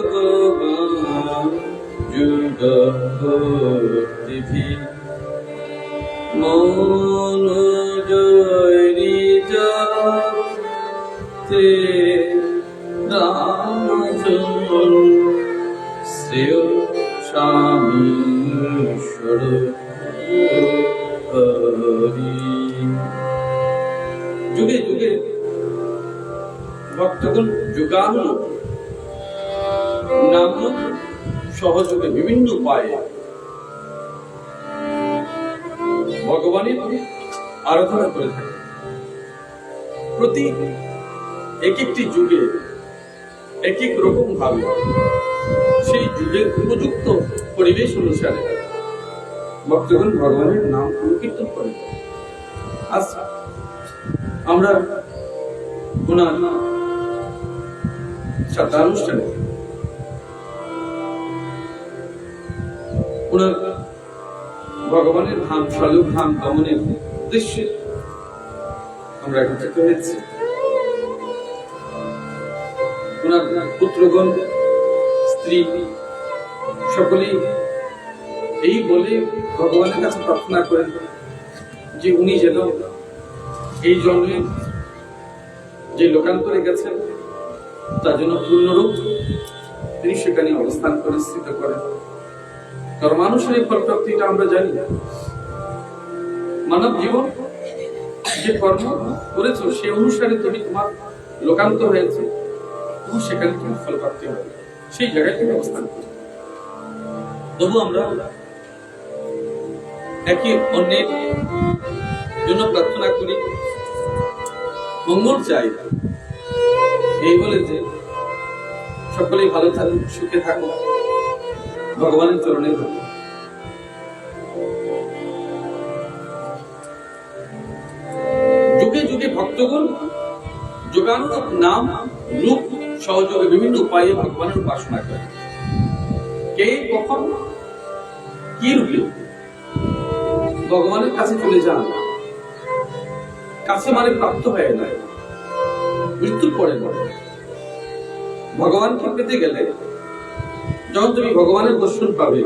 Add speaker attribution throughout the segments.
Speaker 1: ভগবান যুগপতি মন জয়নি যাতে রাজন শ্রেয় স্বামী যুগে যুগে ভক্তগণ যুগানু নাম সহযোগে বিভিন্ন উপায়ে ভগবানের আরাধনা করে থাকে। প্রতি এক একটি যুগে এক এক রকম ভাবে সেই যুগের উপযুক্ত পরিবেশ অনুসারে ভক্তগণ ভগবানের নাম সংকীর্তন করে। আচ্ছা, আমরা ওনার শ্রদ্ধানুষ্ঠানে ওনার ভগবানের ধাম স্বরূপ ধাম গমনের উদ্দেশ্যে আমরা একত্রিত হয়েছি। ওনার পুত্রগণ স্ত্রী সকলেই এই বলে ভগবানের কাছে প্রার্থনা করেন যে উনি যেন এই জন্মে যে লোকান্তরে গেছেন তার জন্য পূর্ণরূপ তিনি সেখানে অবস্থান করে স্থিত করেন। কর্মানুসারে এই ফলপ্রাপ্তিটা আমরা জানি। মানব জীবন যে কর্ম করেছ সে অনুসারে তুমি তোমার লোকান্তর হয়েছে এবং সেখানে তোমার ফলপ্রাপ্তি হবে, সেই জায়গায় তুমি অবস্থান করো। তবু আমরা একে অন্যের জন্য প্রার্থনা করি, মঙ্গল চাই, এই বলে যে সকলেই ভালো থাকুক, সুখে থাকুক, ভগবানের চরণে থাকুক। যুগে যুগে ভক্তগণ যোগানুরূপ নাম রূপ সহযোগে বিভিন্ন উপায়ে ভগবানের উপাসনা করে। কে কখন কি রূপে ভগবানের কাছে চলে যান, কাছে মানে প্রাপ্ত হয়ে যায়, মৃত্যুর পরে পরে ভগবানকে পেতে গেলে যখন তুমি ভগবানের দর্শন পাবে,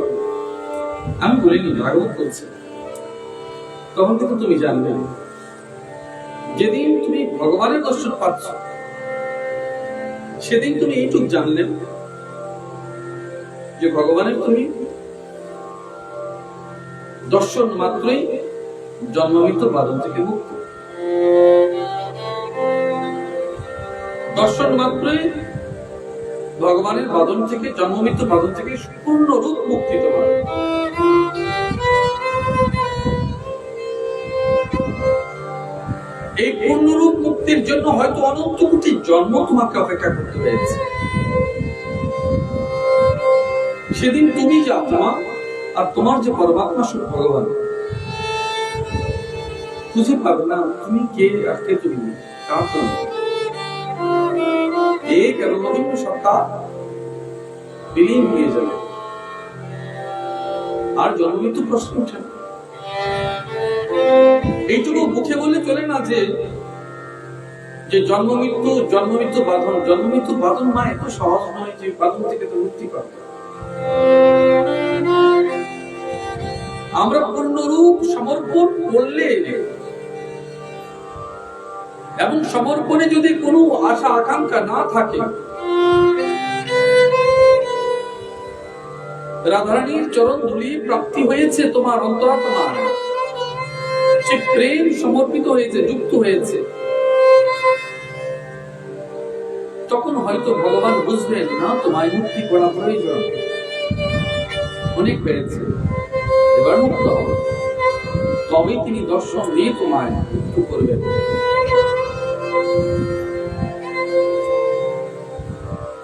Speaker 1: আমি বলিনি ভাগবত বলছে, তখন কিন্তু তুমি জানবে যেদিন তুমি ভগবানের দর্শন পাচ্ছ সেদিন তুমি এইটুক জানলে যে ভগবানের তুমি দর্শন মাত্রই জন্মমৃত্যু বাঁধন থেকে মুক্ত, দর্শন মাত্রই ভগবানের বাঁধন থেকে জন্মমৃত্যু বাঁধন থেকে পূর্ণরূপ মুক্তি তোমার। এই পূর্ণরূপ মুক্তির জন্য হয়তো অনন্ত কোটি জন্ম তোমাকে অপেক্ষা করতে হয়েছে। সেদিন তুমি যে আত্মা আর তোমার যে পরমাত্মা শুধু ভগবান খুঁজে পাবে না তুমি কে আর কে তুমি কার তুমি এক এবং অভিন্ন সত্তা বিলীন হয়ে যাবে, আর জন্মমৃত্যু প্রশ্ন উঠে না। এইটুকু মুখে বললে চলে না যে জন্মমৃত্যু বাঁধন না, এত সহজ নয় যে বাঁধন থেকে তো মুক্তি পাবে। আমরা পূর্ণরূপ সমর্পণ করলে এবং সমর্পণে যদি কোনো আশা আকাঙ্ক্ষা না থাকে, রাধারানীর চরণ ধুলি প্রাপ্তি হয়েছে তোমার অন্তরাত্মা, সে প্রেম সমর্পিত হয়েছে, যুক্ত হয়েছে, তখন হয়তো ভগবান বুঝবেন না তোমায় মুক্তি করা প্রয়োজন, অনেক পেরেছে, এবার মুক্ত হবে, তবেই তিনি দর্শন দিয়ে তোমায় মুক্ত করবেন।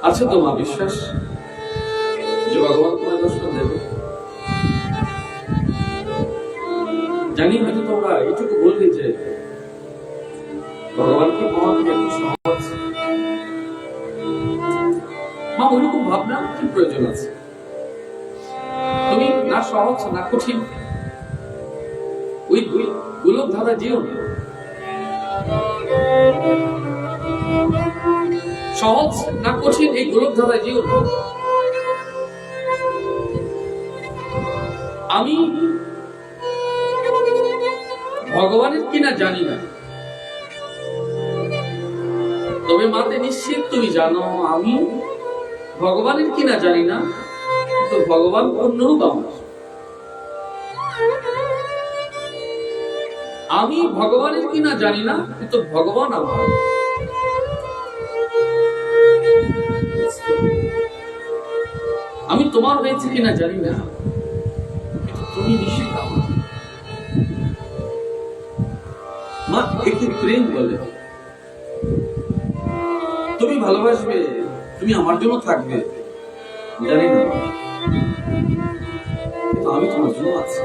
Speaker 1: আছে তোমার বিশ্বাস যে ভগবান তোমায় দর্শন দেবে? জানি হয়তো তোমরা এইটুকু বলবে যে ভগবানকে পাওয়া এত সহজ, মা ওইরকম ভাবনা কি প্রয়োজন আছে? তুমি না সহজ না কঠিন ওই গোলক ধারা যেও না। সহজ না কঠিন এই গোলক ধাঁধায় যেও না। আমি ভগবানের কিনা জানি না, তবে মাতে নিশ্চিত তুমি জানো আমি ভগবানের কিনা জানি না, তো ভগবান পূর্ণরূপ আমার। আমি ভগবানের কিনা জানি না, কিন্তু ভগবান আমার। আমি তোমার হয়েছে কিনা জানি না, কিন্তু তুমি নিশ্চিত আমার। মা একে প্রেম বলে। তুমি ভালোবাসবে, তুমি আমার জন্য থাকবে জানি না, কিন্তু আমি তোমার জন্য আছি।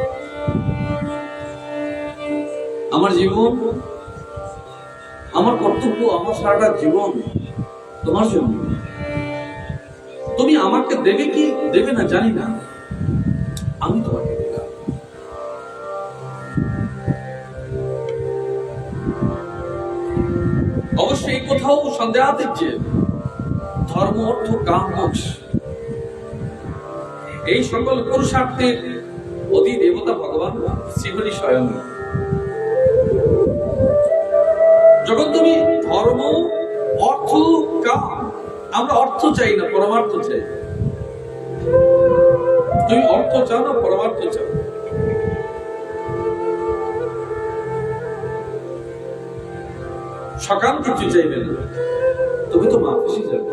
Speaker 1: আমার জীবন, আমার কর্তব্য, আমার সারাটা জীবন তোমার জন্য। তুমি আমাকে দেবে কি দেবে না জানি না, আমি তোমাকে দিলাম। অবশ্যই কোথাও সন্দেহাতীত যে ধর্ম, অর্থ, কাম, মোক্ষ এই সকল পুরুষার্থের অধিদেবতা ভগবান শ্রীহরি স্বয়ং। যখন তুমি ধর্ম, অর্থ, কাম, আমরা অর্থ চাই না পরমার্থ চাই। তুমি অর্থ চাও না পরমার্থ চাও। সকাল কিছু চাইবে না, তবে তো মা খুশি যাবে।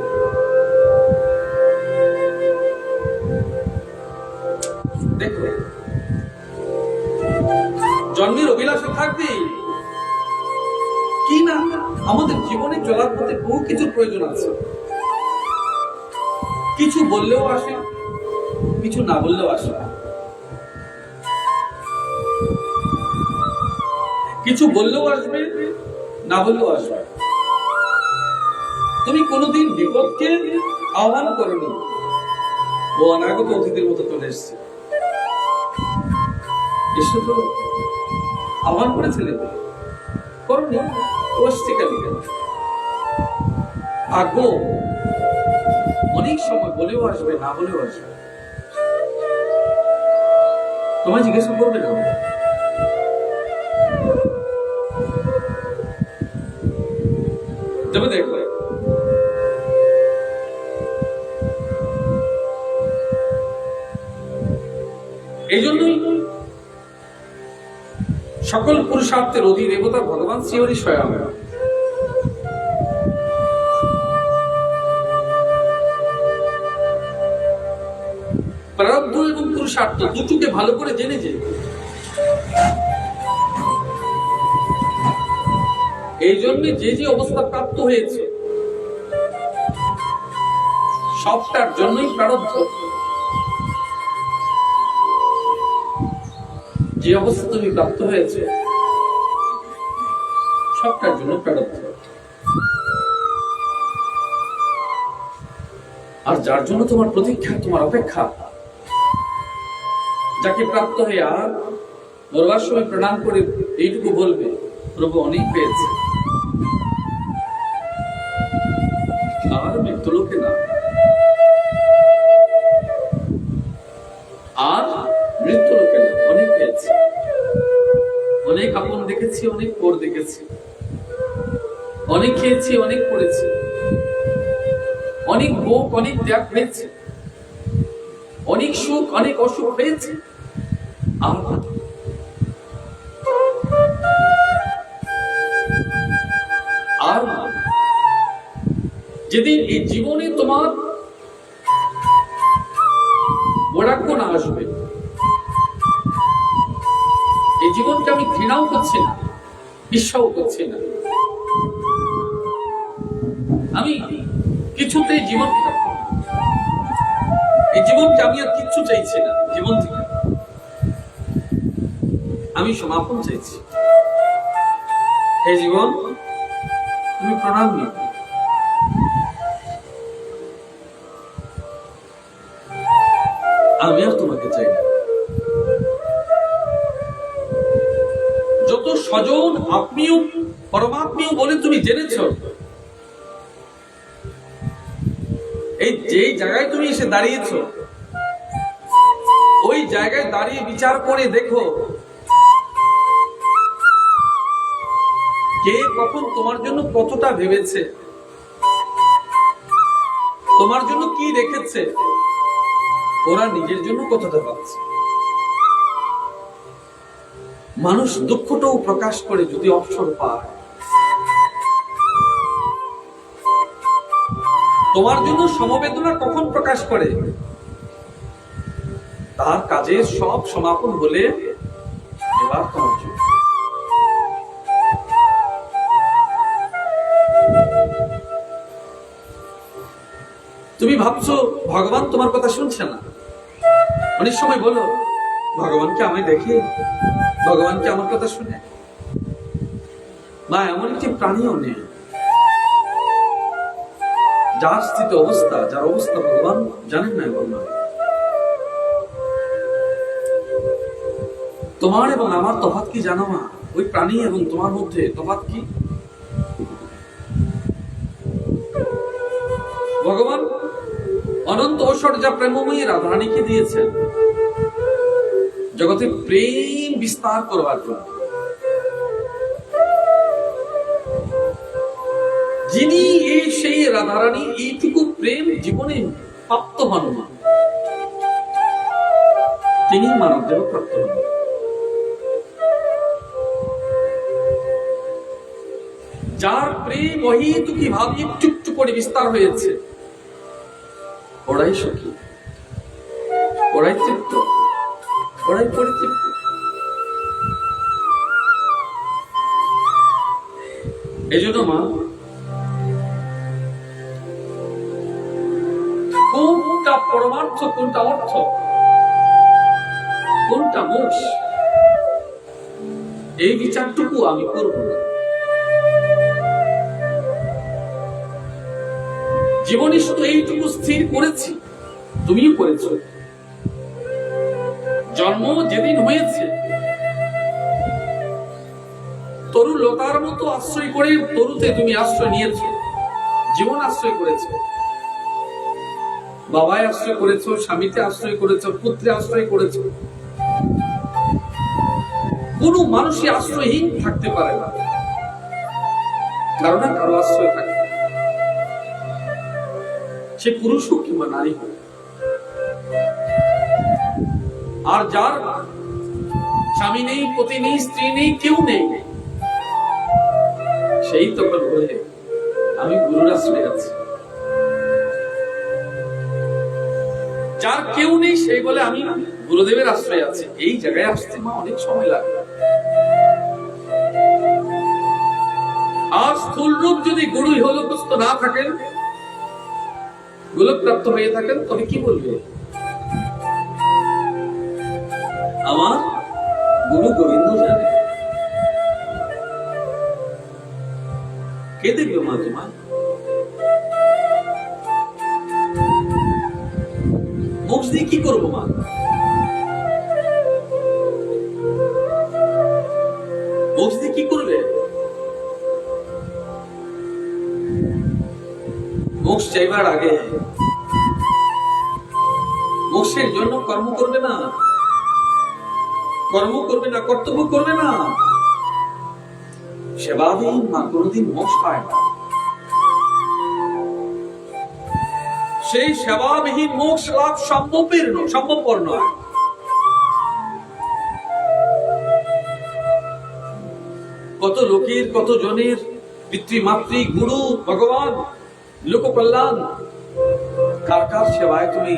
Speaker 1: দেখো, জন্মের অভিলাষা থাকবেই কি না, আমাদের জীবনে চলার পথে বহু কিছুর প্রয়োজন আছে। কিছু বললেও আসে, কিছু না বললেও আসে। কিছু বললেও আসবে, না বললেও আসবে। তুমি কোনোদিন বিপদকে আহ্বান করনি, ও অনাগত অতিথির মতো চলে এসছে। এসে তো আহ্বান করেছিলেন, করনি, ও আসছে কেন? ভাগ্য অনেক সময় বলেও আসবে, না বলেও আসবে। তোমায় জিজ্ঞাসা করবে না। তবে দেখো, এই জন্যই সকল পুরুষার্থের অধিদেবতা ভগবান শ্রীহরি স্বয়ং। প্রারব্ধ এবং পুরুষার্থ দুটোকে ভালো করে জেনে যে এই জন্য যে যে অবস্থা প্রাপ্ত হয়েছে সবটার জন্যই প্রারব্ধ। যে অবস্থা তুমি প্রাপ্ত হয়েছে সবটার জন্য প্রারব্ধ। আর যার জন্য তোমার প্রতীক্ষা, তোমার অপেক্ষা, যাকে প্রাপ্ত হয়ে আর মরবার সময় প্রণাম করে এইটুকু বলবে, প্রভু অনেক পেয়েছে, আর মৃত্যুলোকে না, আর মৃত্যুলোকে না, অনেক পেয়েছে। অনেক আপন দেখেছি, অনেক পর দেখেছি, অনেক খেয়েছি, অনেক পড়েছি, অনেক ভোগ, অনেক ত্যাগ হয়েছে, অনেক সুখ, অনেক অসুখ হয়েছে। আর যেদিন এই জীবনে তোমার বৈরাগ্য না আসবে, এই জীবনকে আমি ঘৃণাও করছি না, ঈর্ষাও করছি না, আমি কিছুতেই জীবন, এই জীবনকে আমি আর কিচ্ছু চাইছি না। জীবন থেকে আমি সমাপন চাইছি। হে জীবন, তুমি প্রণাম নিও। আমি আর তোমাকে চাই না। যত স্বজন, আত্মীয়, পরমাত্মীয় বলে তুমি জেনেছ, এই যেই জায়গায় তুমি এসে দাঁড়িয়েছো, ওই জায়গায় দাঁড়িয়ে বিচার করে দেখো কে কখন তোমার জন্য কতটা ভেবেছে, তোমার জন্য কি রেখেছে, ওরা নিজের জন্য কতটা পাচ্ছে। মানুষ দুঃখটাও প্রকাশ করে যদি অবসর পায়। তোমার জন্য সমবেদনা কখন প্রকাশ করে? তার কাজের সব সমাপন হলে এবার তোমার জন্য। তুমি ভাবছো ভগবান তোমার কথা শুনছে না। অনেক সময় বলো ভগবানকে আমি দেখি, ভগবানকে আমার কথা শুনে। না, এমন একটি প্রাণীও নেই যার স্থিত অবস্থা, যার অবস্থা ভগবান জানেন না। ভগবান তোমার এবং আমার তফাৎ কি জানো না? ওই প্রাণী এবং তোমার মধ্যে তফাৎ কি? ভগবান অনন্ত ঐশ্বর্যা প্রেমময়ী রাধারানীকে দিয়েছেন জগতে প্রেম বিস্তার করবার জন্য। যিনি এই সেই রাধারানী এইটুকু প্রেম জীবনে প্রাপ্ত হন না, তিনি মানব দেহ প্রাপ্ত হন। যার প্রেম অহেতুকি ভাবে একটু একটু করে বিস্তার হয়েছে, ওরাই সুখী, ওরাই তৃপ্ত, ওরাই পরিতৃপ্ত। এই জন্য মা, কোনটা পরমার্থ, কোনটা অর্থ, কোনটা মোক্ষ, এই বিচারটুকু আমি করব না। জীবনে শুধু এইটুকু স্থির করেছি, তুমিও করেছ। জন্ম যেদিন হয়েছে তরু লতার মতো আশ্রয় করে, তরুতে তুমি আশ্রয় নিয়েছ, জীবন আশ্রয় করেছ, বাবায় আশ্রয় করেছ, স্বামীতে আশ্রয় করেছ, পুত্রে আশ্রয় করেছ। কোন মানুষই আশ্রয়হীন থাকতে পারে না, কারণ কারো আশ্রয় থাকে, সে পুরুষ হোক কিংবা নারী হোক। আর যার স্বামী নেই, পতি নেই, স্ত্রী নেই, কেউ নেই, সেই তখন বলে আমি গুরুর আশ্রয় আছি। যার কেউ নেই সেই বলে আমি গুরুদেবের আশ্রয় আছি। এই জায়গায় আসতে মা অনেক সময় লাগে। আর স্থূল রূপ যদি গুরু ইহলোকস্থ না থাকেন, গোলকপ্রাপ্ত হয়ে থাকেন, তবে কি বলবে? আমার গুরু গোবিন্দ জানে। কে দেখবে মা তোমার? মোক্ষ দিয়ে কি করবো মা? মোক্ষ দিয়ে কি করবে? মোক্ষ চাইবার আগে মোক্ষের জন্য কর্ম করবে না, কর্ম করবে না, কর্তব্য করবে না। সেবাধীন মা কোনদিন মোক্ষ পায় না। সেই সেবাবিহীন মোক্ষ লাভ সম্ভবপর নয়। কত লোকের, কত জনের পিতৃমাতৃ, গুরু, ভগবান, লোক কল্যাণ, কার কার সেবায় তুমি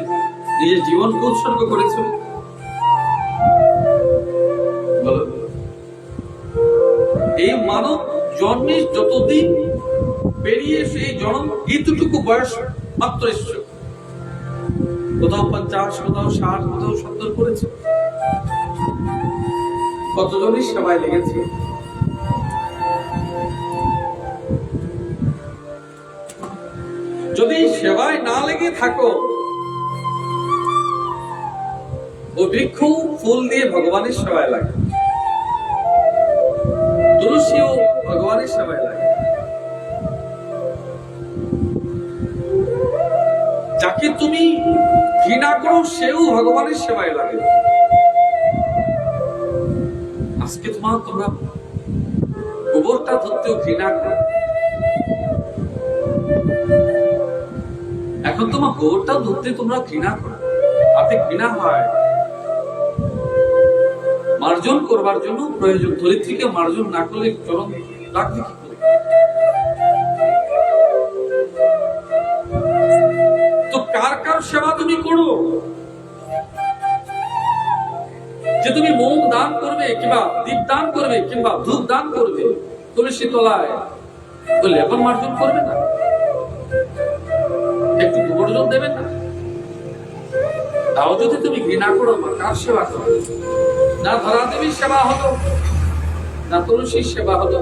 Speaker 1: নিজের জীবনকে উৎসর্গ করেছ? বলো। এই মানব জন্মে যতদিন পেরিয়ে সেই জন্ম এতটুকু বয়স মাত্র এসছো, কোথাও 50, কোথাও 60, কোথাও 70 করেছে। কতজনই সেবায় লেগেছে। যদি সেবায় না লেগে থাকো, ও বৃক্ষ ফুল দিয়ে ভগবানের সেবায় লাগে, তুলসীও ভগবানের সেবায় লাগে। যাকে তুমি ঘৃণা করো সেও ভগবানের সেবায় লাগে। আজকে তোমরা গোবরটা ধরতেও ঘৃণা করো, এখন তোমার গোবরটাও ধরতে তোমরা ঘৃণা করো, হাতে ঘৃণা হয়। মার্জন করবার জন্য প্রয়োজন, ধরিত্রীকে মার্জন না করলে চরণ রাখবে কি করে? তো কার কার সেবা তুমি করো? যে তুমি মোম দান করবে কিংবা দীপ দান করবে কিংবা ধূপ দান করবে তুলসী তলায়, তো লেপন মার্জন করবে না? একটু গোবর্জন দেবে না? তাও যদি তুমি ঘৃণা করো, কার সেবা করো? না ধরা দেবীর সেবা হলো, না তুলসীর সেবা হলো,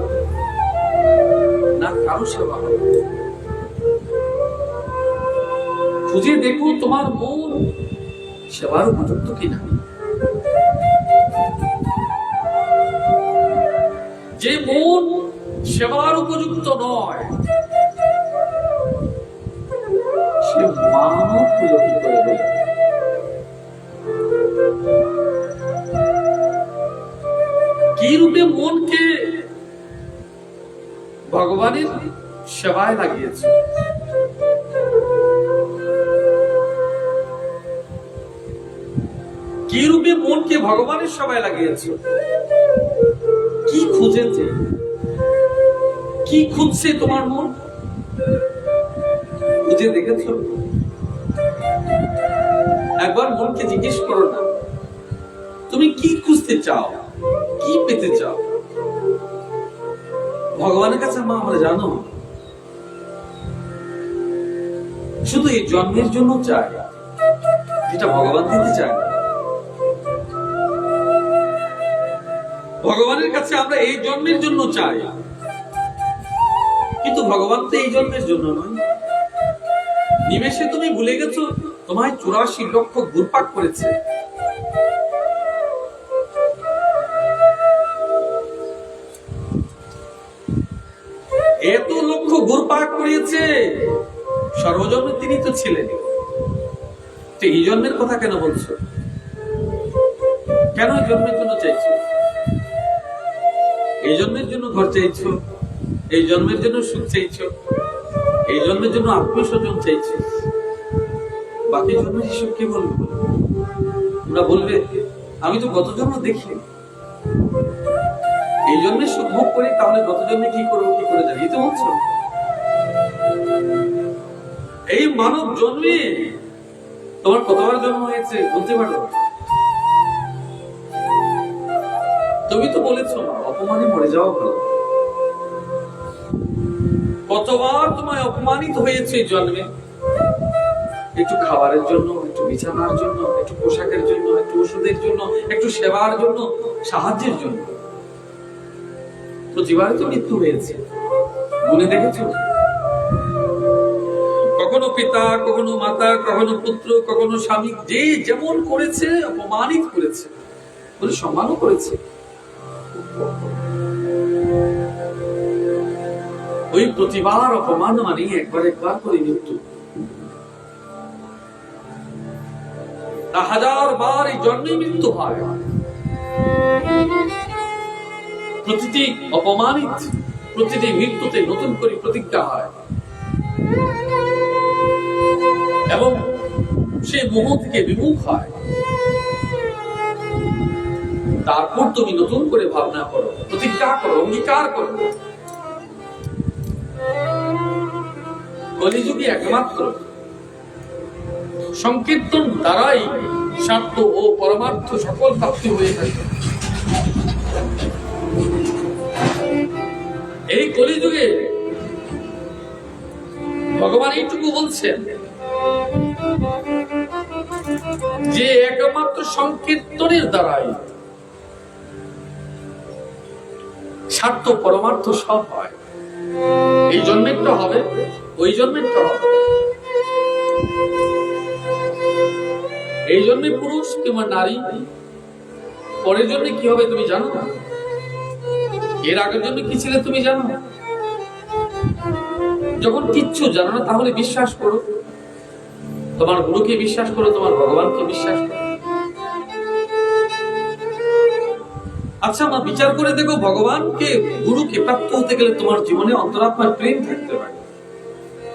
Speaker 1: না কারো সেবা হলো। খুঁজে দেখো তোমার মন সেবার উপযুক্ত কিনা। যে মন সেবার উপযুক্ত নয় সে মানব পুজো করে দেয়। কি রূপে মনকে ভগবানের সেবায় লাগিয়েছে? কি রূপে মনকে ভগবানের সেবায় লাগিয়েছে? কি খুঁজেছে? কি খুঁজছে তোমার মন? খুঁজে দেখেছ? একবার মনকে জিজ্ঞেস করো না, তুমি কি খুঁজতে চাও, কি পেতে চাও? ভগবানের কাছে মা আমরা জানো শুধু এই জন্মের জন্য চাই, যেটা ভগবান দিতে চায় না। ভগবানের কাছে আমরা এই জন্মের জন্য চাই, কিন্তু ভগবান তো এই জন্মের জন্য নয়। নিমেষে তুমি ভুলে গেছো তোমায় 84 লক্ষ ঘুরপাক করেছে। এত লক্ষ ঘুরপাক করিয়েছে, সর্বজন্মে তিনি তো ছিলেন, তো এই জন্মের কথা কেন বলছো? কেন এই জন্মের জন্য চাইছো? এই জন্মের জন্য ঘর চাইছো, এই জন্মের জন্য সুখ চাইছো, এই জন্মের জন্য আত্মীয় স্বজন চাইছো, বাকি জন্মের হিসেব কি বলবো? তোমরা বলবে আমি তো গত জন্ম দেখি, এই জন্মে সুখ ভোগ করি, তাহলে গত জন্মে কি করবো, কি করে যাবে? এই তো বলছো। এই মানব জন্মে তোমার কতবার জন্ম হয়েছে বলতে পারো? তুমি তো বলেছো অপমানে মরে যাওয়া ভালো। কতবার তোমায় অপমানিত হয়েছে জন্মে? একটু খাবারের জন্য, একটু বিছানার জন্য, একটু পোশাকের জন্য, একটু ওষুধের জন্য, একটু সেবার জন্য, সাহায্যের জন্য। প্রতিবার তো মৃত্যু হয়েছে, গুনে দেখেছো? কখনো পিতা, কখনো মাতা, কখনো পুত্র, কখনো স্বামী, যে যেমন করেছে অপমানিত করেছে, বলে সম্মানও করেছে। ওই প্রতিবার অপমান মানে একবার একবার করে মৃত্যু। তা 1000 বার এই জন্মে মৃত্যু হয়। প্রতিটি অপমানিত, প্রতিটি মৃত্যুতে নতুন করে প্রতিজ্ঞা হয়, এবং সে মোহ থেকে বিমুখ হয়। তারপর তুমি নতুন করে ভাবনা করো, প্রতিজ্ঞা করো, অঙ্গীকার করো। কলিযুগে একমাত্র সংকীর্তন দ্বারাই স্বার্থ ও পরমার্থ সকল প্রাপ্তি হয়ে থাকে। এই কলিযুগে ভগবান এইটুকু বলছেন যে একমাত্র সংকীর্তনের দ্বারাই স্বার্থ পরমার্থ সব হয়। এই জন্মেরটা হবে, ওই জন্মেরটা হবে। এই জন্মে পুরুষ কিংবা নারী, পরের জন্মে কি হবে তুমি জানো না? এর আগের জন্য কি ছিলে তুমি জানো না? যখন কিচ্ছু জানো না তাহলে বিশ্বাস করো তোমার গুরুকে বিশ্বাস করো, তোমার ভগবানকে বিশ্বাস করো। আচ্ছা মা, বিচার করে দেখো, ভগবানকে গুরুকে প্রাপ্ত হতে গেলে তোমার জীবনে অন্তরাত্মার প্রেম থাকতে পারে,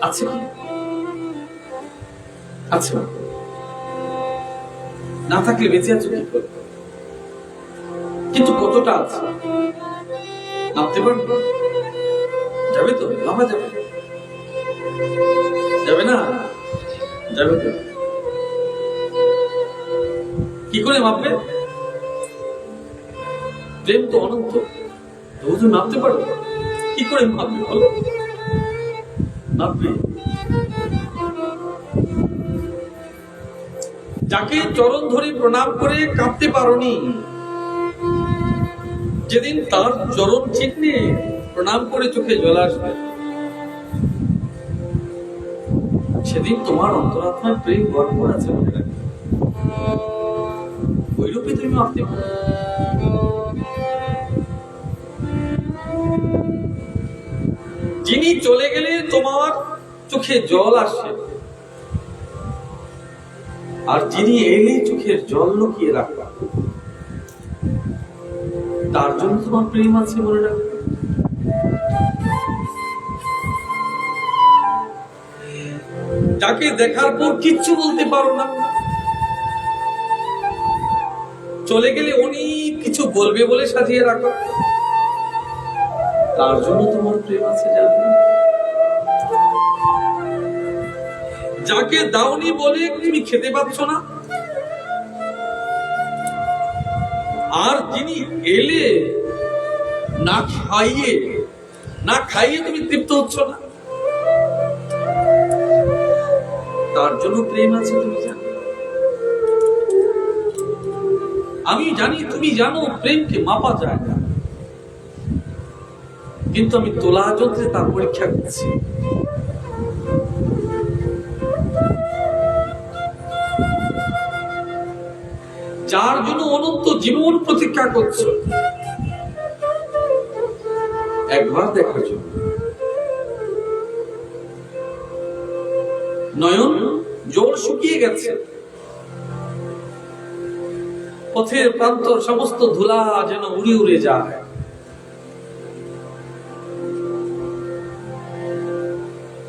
Speaker 1: আছে কি? আচ্ছা, না থাকলে বেঁচে আছো কি করে? কিন্তু কতটা আছে ভাবতে পারবে? যাবে তো? ভাবা যাবে? যাবে না? যাবে তো? কি করে মাপবে? প্রেম তো অনন্ত, তবু তুমি মাপতে পারো? কি করে মাপবে বলো? মাপবে? যাকে চরণ ধরে প্রণাম করে কাঁদতে পারোনি, যেদিন তার চরণ চিহ্নে প্রণাম করে চোখে জল আসবে, সেদিন তোমার অন্তরাত্মায় প্রেম ভরপুর আছে মনে রাখবে। ওইরূপে তুমি মাপতে পারো। যিনি চলে গেলে তোমার চোখে জল আসে, আর যিনি এলে চোখের জল লুকিয়ে রাখবা, তার জন্য তোমার প্রেম আছে মনে রাখবে। যাকে দেখার পর কিচ্ছু বলতে পারো না, চলে গেলে অনেক কিছু বলবে বলে সাজিয়ে রাখো, তার জন্য তোমার প্রেম আছে জানবে। যাকে দাওনি বলে তুমি খেতে পাচ্ছ না, আর যিনি এলে না খাইয়ে তুমি তৃপ্ত হচ্ছ না, তার জন্য প্রেম আছে তুমি জানো। আমি জানি, তুমি জানো, প্রেমকে মাপা যায় না, কিন্তু আমি তোলা যন্ত্রে তার পরীক্ষা করছি। যার জন্য অনন্ত জীবন প্রতীক্ষা করছো একবার দেখার জন্য, নয়ন জোর শুকিয়ে গেছে, পথের প্রান্তর সমস্ত ধুলা যেন উড়ে উড়ে যায়,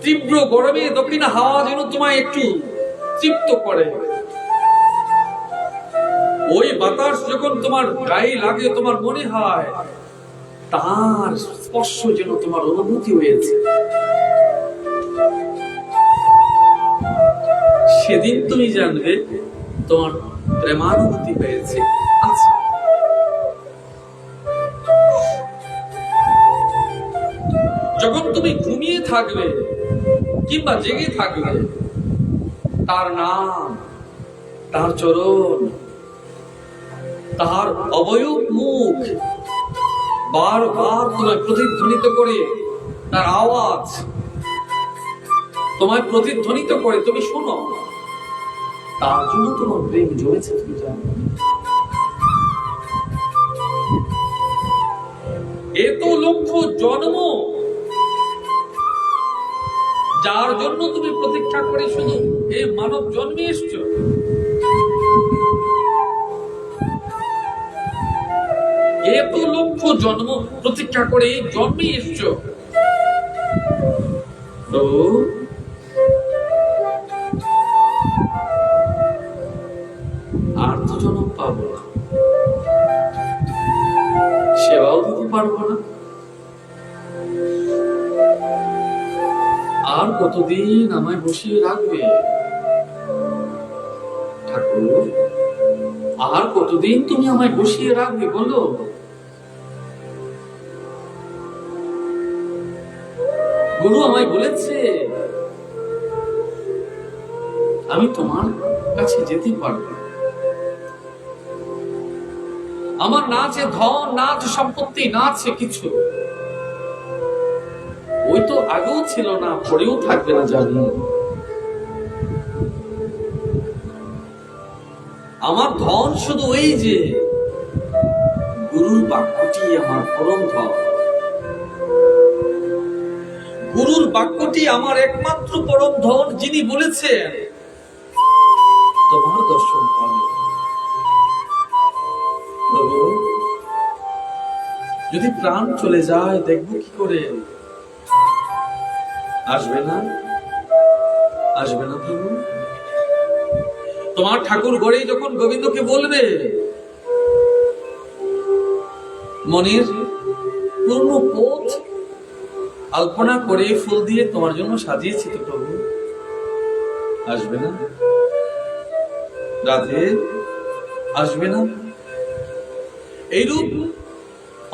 Speaker 1: তীব্র গরমে দক্ষিণ হাওয়া যেন তোমায় একটু তৃপ্ত করে, ওই বাতাস যখন তোমার গায়ে লাগে তোমার মনে হয় তার স্পর্শ যেন তোমার অনুভূতি হয়েছে, সেদিন তুমি জানবে তোমার প্রেমানুভূতি হয়েছে। আচ্ছা, যখন তুমি ঘুমিয়ে থাকবে কিংবা জেগে থাকবে, তার নাম, তার চরণ, তার অবয়ব মুখ বারবার তোমায় প্রতিধ্বনিত করে, তার আওয়াজ তোমায় প্রতিধ্বনিত করে, তুমি শোনো, তার জন্য তোমার প্রেম জমেছে তুমি জানো। এত লক্ষ জন্ম যার জন্য তুমি প্রতীক্ষা করে শুধু এই মানব জন্মে এসছো, এত লক্ষ জন্ম প্রতীক্ষা করে এই জন্মে এসছো, তো আর তো জন্ম পাবো না, সেবাও দিতে পারবো না, আর কতদিন আমায় বসিয়ে রাখবে ঠাকুর? আর কতদিন তুমি আমায় বসিয়ে রাখবে বলো? গুরু আমায় বলেছে আমি তোমার কাছে যেতে পারবো, আমার না আছে ধন, না আছে সম্পত্তি, না আছে কিছু, ওই তো আগেও ছিল না, পরেও থাকবে না জানি। আমার ধন শুধু ওই যে গুরুর বাক্যটি আমার পরম ধন, গুরুর বাক্যটি আমার একমাত্র পরম ধন, যিনি বলেছেন তোমার দর্শন পাবে। প্রভু, যদি প্রাণ চলে যায় দেখবো কি করে? আসবে না, আসবে না প্রভু? তোমার ঠাকুর গড়ে যখন গোবিন্দকে বলবে, মনের পূর্ণ পথ আলপনা করে ফুল দিয়ে তোমার জন্য সাজিয়েছি তো প্রভু, আসবে না? রাধে, আসবে না? এইরূপ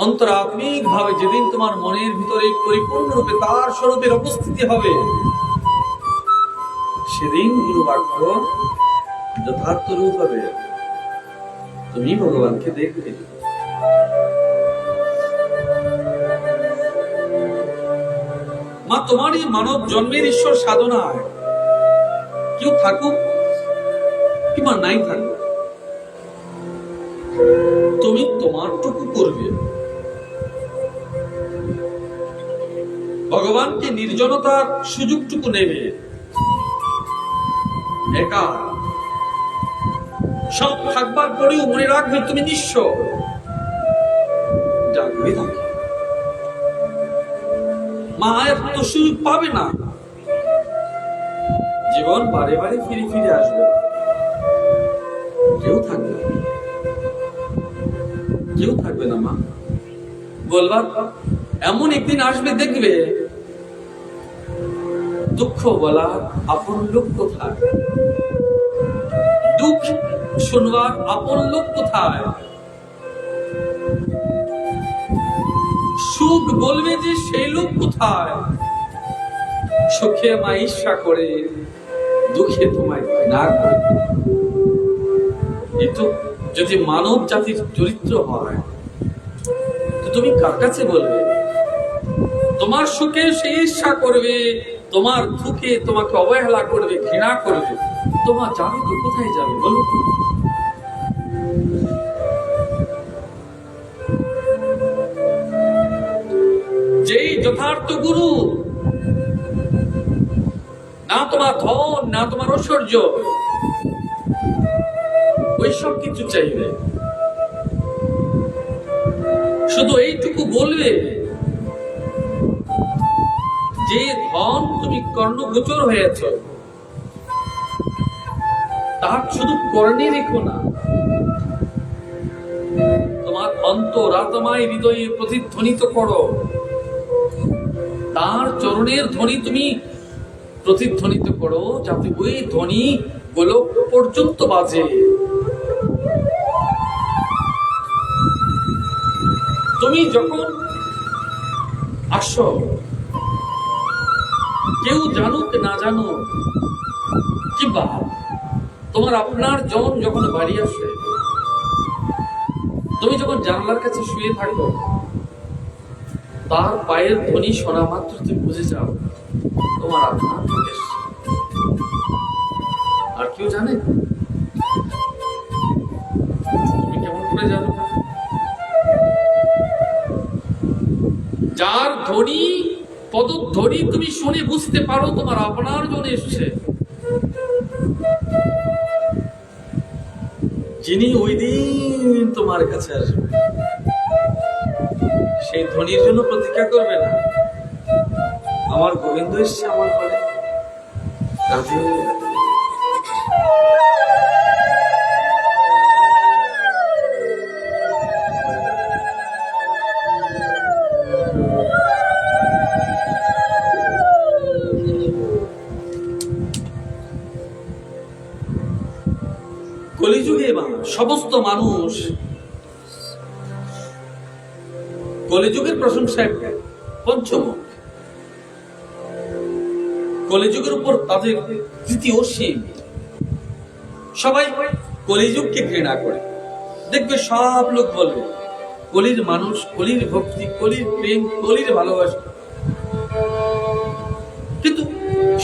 Speaker 1: অন্তরাত্মিক ভাবে যেদিন তোমার মনের ভিতরে পরিপূর্ণরূপে তার স্বরূপের উপস্থিতি হবে, সেদিন গুরু বাক্য যথার্থ রূপ হবে। তুমি ভগবানকে দেখবে। মা, তোমার এই মানব জন্মের ঈশ্বর সাধনায় কেউ থাকুক কিংবা নাই থাকুক, তুমি তোমারটুকু করবে। ভগবানকে নির্জনতার সুযোগটুকু নেবে, একা সব থাকবার পরেও মনে রাখবে তুমি নিঃস্ব। ডাকবে তাকে। মা এত সুযোগ পাবে না। জীবন বারে বারে ফিরে ফিরে আসবে, কেউ থাকবে না, কেউ থাকবে না। মা বলবার এমন একদিন আসবে, দেখবে দুঃখ বলার আপন লোক কোথায়, দুঃখ শুনবার আপন লোক কোথায়, সুখ বলবে যে সেই লোক কোথায়। সুখে মা ঈর্ষা করে, দুঃখে তোমায় ঘৃণা করে। কিন্তু যদি মানব জাতির চরিত্র হয়, তো তুমি কার কাছে বলবে? তোমার সুখে সে ঈর্ষা করবে, তোমার দুঃখে তোমাকে অবহেলা করবে, ঘৃণা করবে। তোমার যাবে তো কোথায় যাবে বলো? যেই যথার্থ গুরু, না তোমার ধন, না তোমার ঐশ্বর্য, ওইসব কিছু চাইবে, শুধু এইটুকু বলবে যে ধন তুমি কর্ণগোচর হয়েছ, তার শুধু কর্ণে রেখো না, তোমার অন্তরাত্মায় হৃদয়ে প্রতিধ্বনিত করো। তার চরণের ধ্বনি তুমি প্রতিধ্বনিত করো, যাতে ওই ধ্বনি গোলক পর্যন্ত বাজে। তুমি যখন আসো, কেউ জানুক না জানুক, কিংবা তোমার আপনার জন যখন বাড়ি আসে, তুমি যখন জানলার কাছে শুয়ে থাকো, তার পায়ের ধ্বনি শোনা মাত্র তুমি বুঝে যাও তোমার আপনার এসেছে। আর কেউ জানে? তুমি কেমন করে জানো? যার ধ্বনি, পদধ্বনি তুমি শুনে বুঝতে পারো তোমার আপনার জন এসছে, যিনি ওই দিন তোমার কাছে আসবে, সেই ধ্বনির জন্য প্রতীক্ষা করবে না। আমার গোবিন্দ এসছে আমার ঘরে, কলিযুগে সমস্ত মানুষ কলিযুগের প্রশংসায় পঞ্চমুখ, কলিযুগের উপর তাদের তৃতীয় শিব। সবাই কলিযুগকে ঘৃণা করে। দেখবে সব লোক বলবে কলির মানুষ, কলির ভক্তি, কলির প্রেম, কলির ভালোবাসা। কিন্তু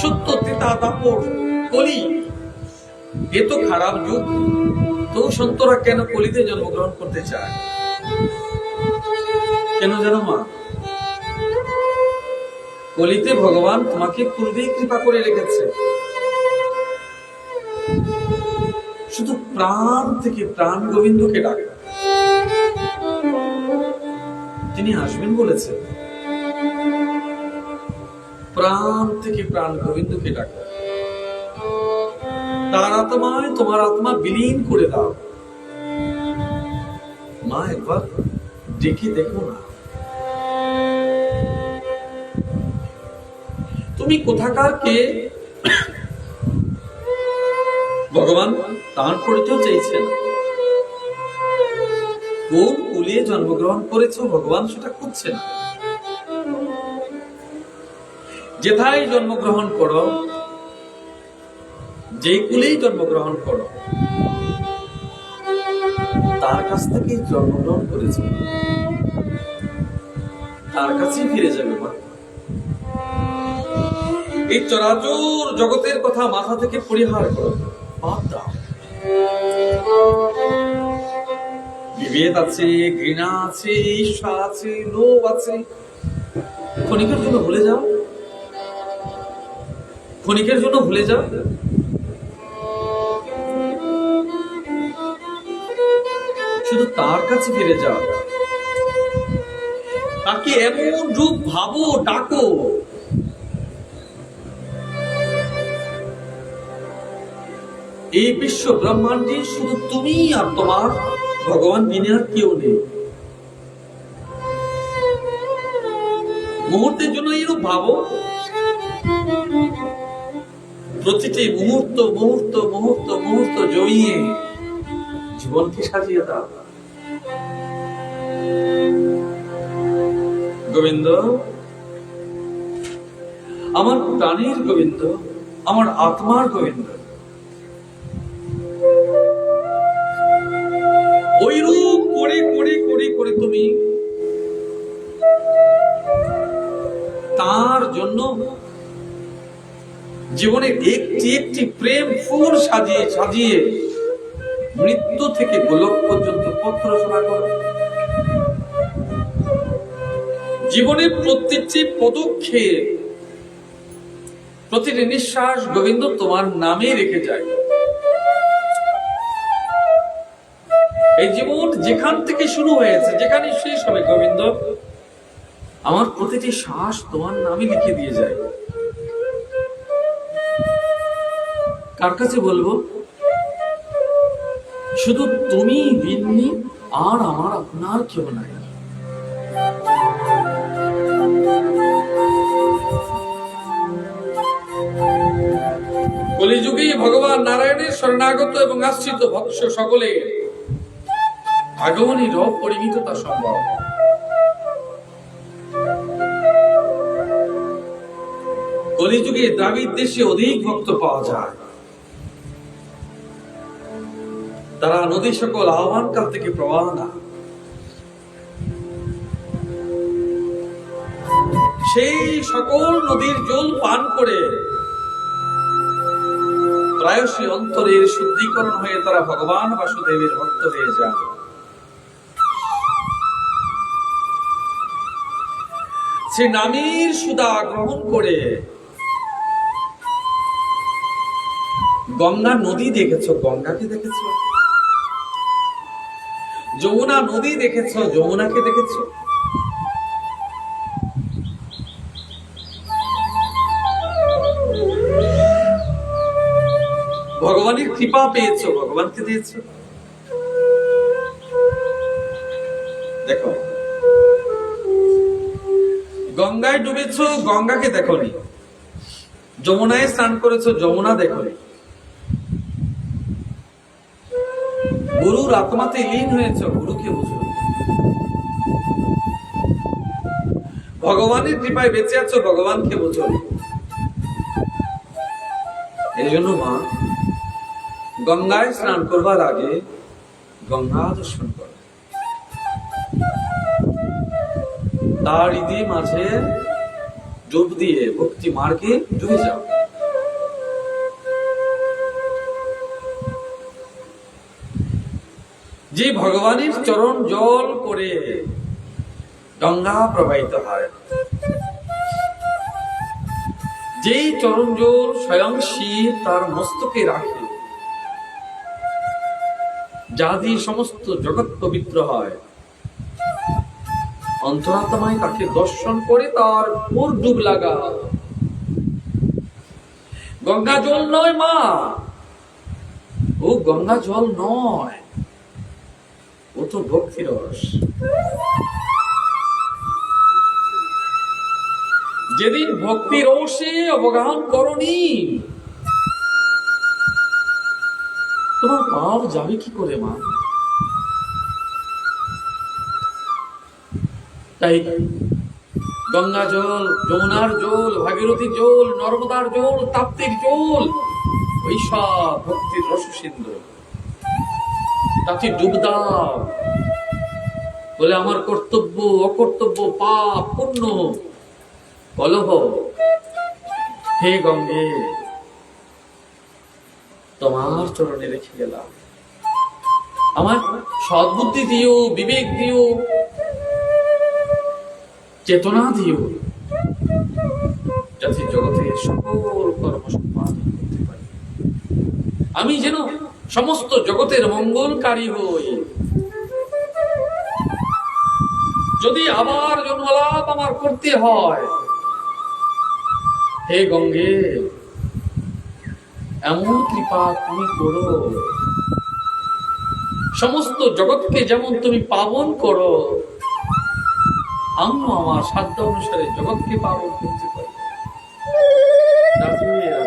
Speaker 1: সত্য ত্রেতা দাপর কলি, এ তো খারাপ যুগ। তো সন্তরা কেন কলিতে জন্মগ্রহণ করতে চায়? কেন জানো মা? কলিতে ভগবান তোমাকে পূর্বেই কৃপা করে রেখেছে। শুধু প্রাণ থেকে প্রাণ গোবিন্দকে ডাকা। তিনি আসবেন বলেছে, প্রাণ থেকে প্রাণ গোবিন্দকে ডাকা। তার আত্মায় তোমার আত্মা বিলীন করে দাও। মা একবার ডেকে দেখো না, তুমি কোথাকার কে? ভগবান তার পরিচয় চাইছে না। কোন কুলে জন্মগ্রহণ করেছো ভগবান সেটা খুঁজছে না। যেথায় জন্মগ্রহণ করো, যে কুলেই জন্মগ্রহণ করো, তার কাছ থেকে জন্মগ্রহণ করেছে, তার কাছেই ফিরে যাবে মা। এই চরাচর জগতের কথা মাথা থেকে পরিহার করো, বাদ দাও। বিভেদ আছে, ঘৃণা আছে, ঈর্ষা আছে, লোভ আছে, ক্ষণিকের জন্য ভুলে যাও, ক্ষণিকের জন্য ভুলে যাও। শুধু তার কাছে ফিরে যাও, তাকে এমন রূপ ভাবো, ডাকো, এই বিশ্ব ব্রহ্মাণ্ডে শুধু তুমি আর তোমার ভগবান, বিনে আর কেউ নেই। মুহূর্তের জন্য এরূপ ভাবো, প্রতিটি মুহূর্ত মুহূর্ত মুহূর্ত মুহূর্ত জমিয়ে জীবনকে সাজিয়ে দাও। গোবিন্দ, আমার প্রাণীর গোবিন্দ, আমার আত্মার গোবিন্দ, ওই রূপ করে করে করে করে তুমি তার জন্য জীবনের একটি একটি প্রেম ফুল সাজিয়ে সাজিয়ে মৃত্যু থেকে গোলক পর্যন্ত পথ রচনা করো। জীবনের প্রত্যেকটি পদক্ষেপ, প্রতিটি নিঃশ্বাস গোবিন্দ তোমার নামে রেখে যায়। এই জীবন যেখান থেকে শুরু হয়েছে, যেখানে শেষ হবে গোবিন্দ, আমার প্রতিটি শ্বাস তোমার নামে লিখে দিয়ে যায়। কার কাছে বলবো? শুধু তুমি বিন্নি, আর আমার আপনার কেউ নাই। কলিযুগে ভগবান নারায়ণের শরণাগত এবং আশ্রিত ভক্ত সকলে আগমনী রব পরিমিততা সম্ভব। কলিযুগে দ্রাবিড় দেশে অধিক ভক্ত পাওয়া যায়। তারা নদী সকল আহ্বান কাল থেকে প্রবাহ না, সেই সকল নদীর জল পান করে প্রায়শই অন্তরের শুদ্ধিকরণ হয়ে তারা ভগবান বাসুদেবের ভক্ত হয়ে যায়। সে নামের সুধা গ্রহণ করে গঙ্গা নদী দেখেছো, গঙ্গাকে দেখেছো, যমুনা নদী দেখেছো, যমুনাকে দেখেছো। ভগবানের কৃপা পেয়েছো, ভগবানকে দিয়েছো। দেখো, গঙ্গায় ডুবেছো, গঙ্গাকে দেখোনি। যমুনায় স্নান করেছো, যমুনা দেখোনি। গুরুর আত্মাতে লীন হয়েছ, গুরুকে বুঝো। ভগবানের কৃপায় বেঁচে আছো, ভগবানকে বুঝো। এই জন্য মা, গঙ্গায় স্নান করবার আগে গঙ্গা দর্শন করো, তার হৃদয় মাঝে ডুব দিয়ে ভক্তি মার্গে ডুবে যাও। যে ভগবানের চরণ জল করে গঙ্গা প্রবাহিত হয়, যেই চরণ জল স্বয়ং শিব তার মস্তকে রাখে, যা দিয়ে সমস্ত জগৎ পবিত্র হয়, অন্তরাত্মায় তাকে দর্শন করে তার উপর ডুব লাগা। গঙ্গা জল নয় মা, ও গঙ্গা জল নয়, ও তো ভক্তি রস। যেদিন ভক্তি রসে অবগাহন করনি, তোমার পাপ যাবে কি করে মা? তাই গঙ্গা জল, যমুনার জল, ভাগীরথী জল, নর্মদার জল, তাপ্তির জল, ওই সব ভক্তির রস সিন্ধু, তাতে ডুব দাও। বলে আমার কর্তব্য অকর্তব্য, পাপ পুণ্য কলহ, হে গঙ্গে তোমার চরণে রেখে গেলাম। আমার সদ্বুদ্ধি দিও, বিবেক দিও, চেতনা দিও, যাতে জগতের সকল কর্ম সম্পাদন করতে পারি। আমি যেন সমস্ত জগতের মঙ্গলকারী হই। যদি আবার জন্মলাভ আমার করতে হয়, হে গঙ্গে এমন কৃপা তুমি করো, সমস্ত জগৎকে যেমন তুমি পাবন করো, আমিও আমার সাধ্য অনুসারে জগৎকে পাবন করতে পারি। রাধে রাধে।